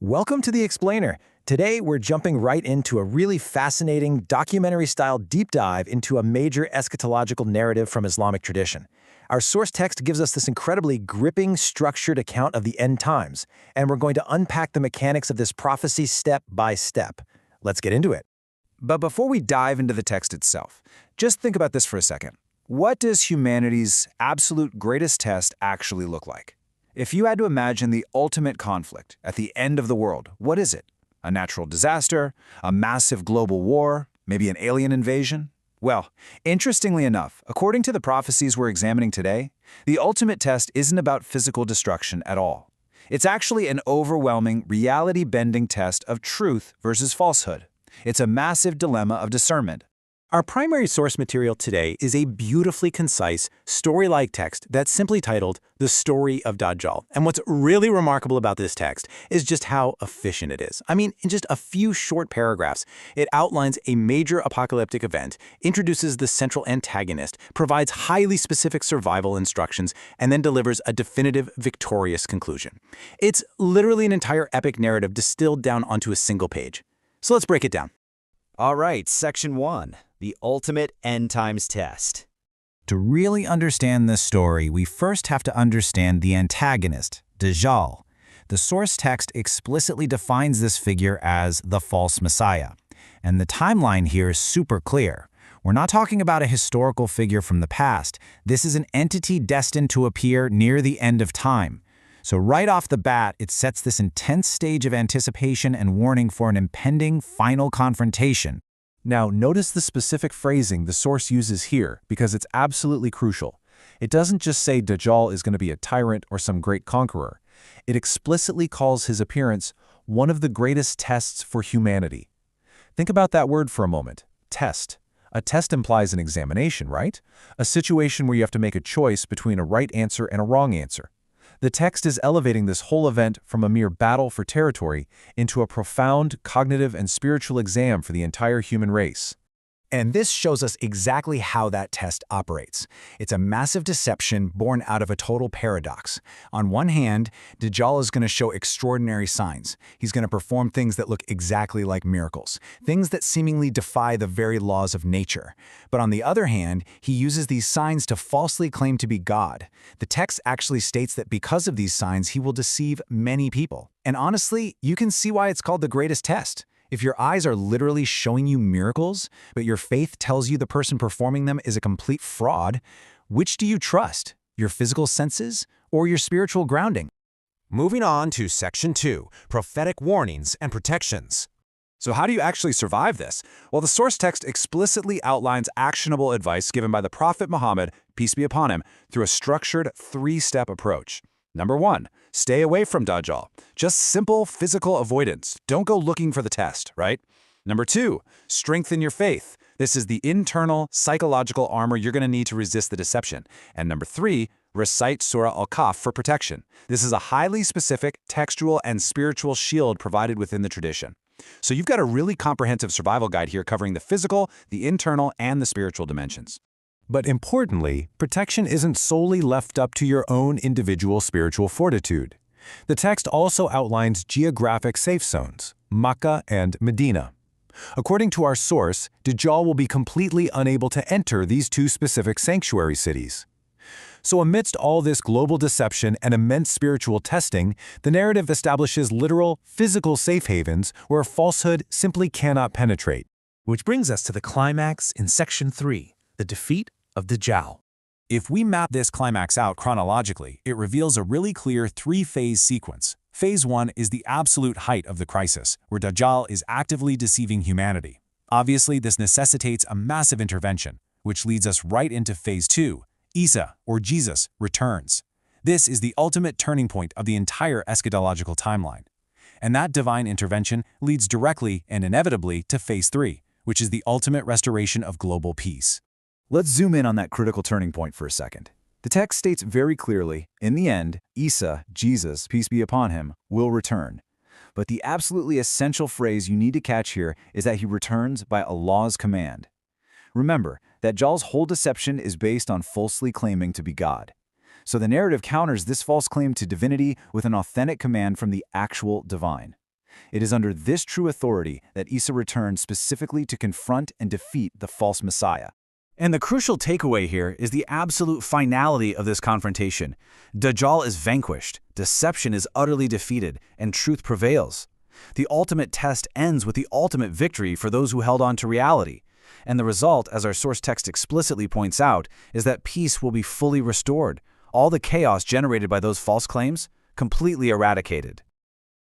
Welcome to The Explainer. Today, we're jumping right into a really fascinating documentary-style deep dive into a major eschatological narrative from Islamic tradition. Our source text gives us this incredibly gripping, structured account of the end times, and we're going to unpack the mechanics of this prophecy step by step. Let's get into it. But before we dive into the text itself, just think about this for a second. What does humanity's absolute greatest test actually look like? If you had to imagine the ultimate conflict at the end of the world, what is it? A natural disaster? A massive global war? Maybe an alien invasion? Well, interestingly enough, according to the prophecies we're examining today, the ultimate test isn't about physical destruction at all. It's actually an overwhelming, reality-bending test of truth versus falsehood. It's a massive dilemma of discernment. Our primary source material today is a beautifully concise, story-like text that's simply titled The Story of DAJJAL. And what's really remarkable about this text is just how efficient it is. I mean, in just a few short paragraphs, it outlines a major apocalyptic event, introduces the central antagonist, provides highly specific survival instructions, and then delivers a definitive, victorious conclusion. It's literally an entire epic narrative distilled down onto a single page. So let's break it down. All right, Section 1, the ultimate end times test. To really understand this story, we first have to understand the antagonist, DAJJAL. The source text explicitly defines this figure as the false messiah. And the timeline here is super clear. We're not talking about a historical figure from the past. This is an entity destined to appear near the end of time. So right off the bat, it sets this intense stage of anticipation and warning for an impending final confrontation. Now, notice the specific phrasing the source uses here because it's absolutely crucial. It doesn't just say DAJJAL is going to be a tyrant or some great conqueror. It explicitly calls his appearance one of the greatest tests for humanity. Think about that word for a moment, test. A test implies an examination, right? A situation where you have to make a choice between a right answer and a wrong answer. The text is elevating this whole event from a mere battle for territory into a profound cognitive and spiritual exam for the entire human race. And this shows us exactly how that test operates. It's a massive deception born out of a total paradox. On one hand, DAJJAL is going to show extraordinary signs. He's going to perform things that look exactly like miracles, things that seemingly defy the very laws of nature. But on the other hand, he uses these signs to falsely claim to be God. The text actually states that because of these signs, he will deceive many people. And honestly, you can see why it's called the greatest test. If your eyes are literally showing you miracles, but your faith tells you the person performing them is a complete fraud, which do you trust? Your physical senses or your spiritual grounding? Moving on to Section 2, Prophetic Warnings and Protections. So how do you actually survive this? Well, the source text explicitly outlines actionable advice given by the Prophet Muhammad, peace be upon him, through a structured three-step approach. Number 1, stay away from DAJJAL. Just simple physical avoidance. Don't go looking for the test, right? Number 2, strengthen your faith. This is the internal psychological armor you're going to need to resist the deception. And number 3, recite Surah Al-Kahf for protection. This is a highly specific textual and spiritual shield provided within the tradition. So you've got a really comprehensive survival guide here covering the physical, the internal, and the spiritual dimensions. But importantly, protection isn't solely left up to your own individual spiritual fortitude. The text also outlines geographic safe zones, Makkah and Medina. According to our source, DAJJAL will be completely unable to enter these two specific sanctuary cities. So amidst all this global deception and immense spiritual testing, the narrative establishes literal, physical safe havens where falsehood simply cannot penetrate. Which brings us to the climax in Section 3, the defeat of DAJJAL. If we map this climax out chronologically, it reveals a really clear three-phase sequence. Phase 1 is the absolute height of the crisis, where DAJJAL is actively deceiving humanity. Obviously, this necessitates a massive intervention, which leads us right into Phase 2. Isa, or Jesus, returns. This is the ultimate turning point of the entire eschatological timeline. And that divine intervention leads directly and inevitably to Phase 3, which is the ultimate restoration of global peace. Let's zoom in on that critical turning point for a second. The text states very clearly, in the end, Isa, Jesus, peace be upon him, will return. But the absolutely essential phrase you need to catch here is that he returns by Allah's command. Remember that DAJJAL's whole deception is based on falsely claiming to be God. So the narrative counters this false claim to divinity with an authentic command from the actual divine. It is under this true authority that Isa returned specifically to confront and defeat the false Messiah. And the crucial takeaway here is the absolute finality of this confrontation. DAJJAL is vanquished, deception is utterly defeated, and truth prevails. The ultimate test ends with the ultimate victory for those who held on to reality. And the result, as our source text explicitly points out, is that peace will be fully restored. All the chaos generated by those false claims, completely eradicated.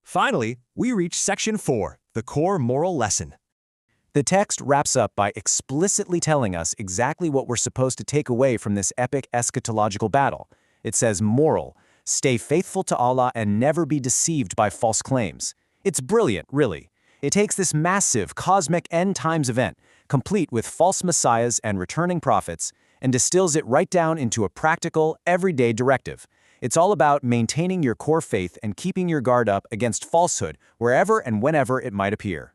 Finally, we reach section 4, the core moral lesson. The text wraps up by explicitly telling us exactly what we're supposed to take away from this epic eschatological battle. It says moral, stay faithful to Allah and never be deceived by false claims. It's brilliant, really. It takes this massive cosmic end times event, complete with false messiahs and returning prophets, and distills it right down into a practical, everyday directive. It's all about maintaining your core faith and keeping your guard up against falsehood wherever and whenever it might appear.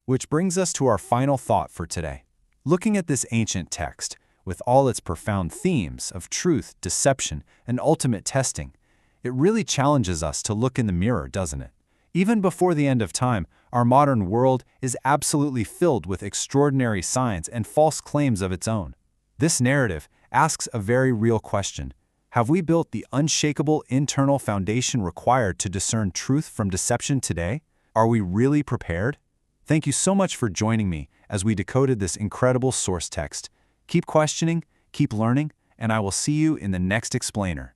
Which brings us to our final thought for today. Looking at this ancient text, with all its profound themes of truth, deception, and ultimate testing, it really challenges us to look in the mirror, doesn't it? Even before the end of time, our modern world is absolutely filled with extraordinary signs and false claims of its own. This narrative asks a very real question. Have we built the unshakable internal foundation required to discern truth from deception today? Are we really prepared? Thank you so much for joining me as we decoded this incredible source text. Keep questioning, keep learning, and I will see you in the next explainer.